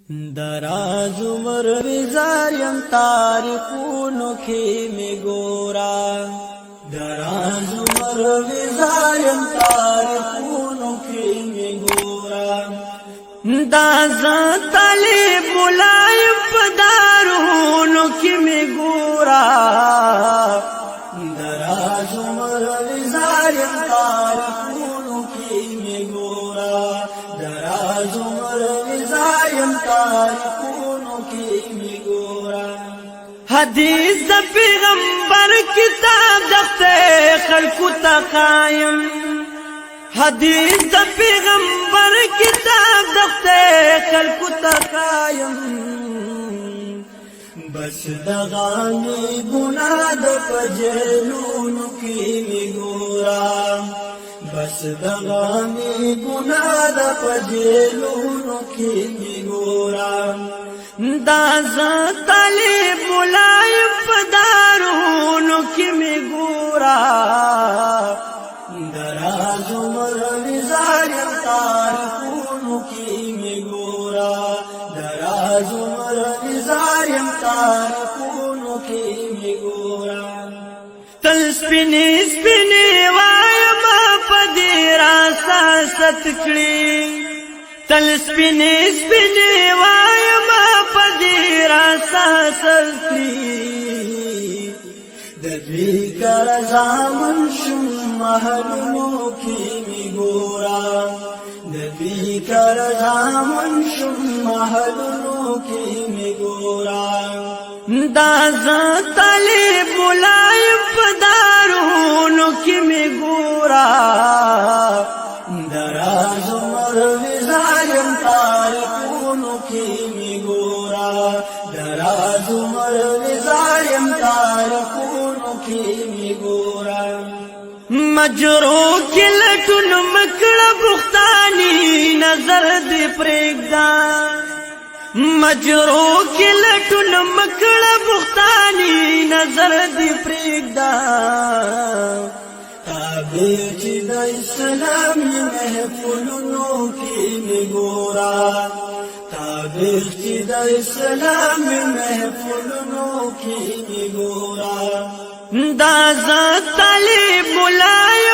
دراز عمر وزاریم تاریخونو کی می گورا دراز عمر وزاریم تاریخونو کی می گورا دازا طالب ملایم پدارونو کی می گورا دراز عمر وزاریم تاریخونو کی می گورا دراز عمر وزاریم تاریخونو کی می گورا حدیث د پیغمبر کتاب دخته خلقو تا قایم حدیث د پیغمبر کتاب دخته خلقو تا قایم بس دغانی گناہ د پجلونو کی می گورا بس دغانی گناہ د پجلونو کی می گورا دازا طالب ملایم پدارونو کی می گورا دراز عمر وزاریم تاریخونو کی می گورا دراز عمر وزاریم تاریخونو کی می گورا تل سپینی سپینی وایم پدی راسا ستکڑی تل سپینی سپینی وایم پدی راسا ستکڑی دوی کر زامن شم محلونو کی می گورا دوی کر زامن شم محلونو کی می گورا دازا طالب ملایم پدارونو کی می گورا دراز عمر وزاریم تاریخونو کی می گورا دراز عمر وزاریم تاریخونو کی می گورا مجرو کی لٹون مکڑا بختانی نظر دی پریگدا مجرو کی لٹون مکڑا بختانی نظر دی پریگدا تابع چی دا اسلام محفلونو کی می گورا تابع چی دا اسلام محفلونو کی می گورا دازا طالب ملایم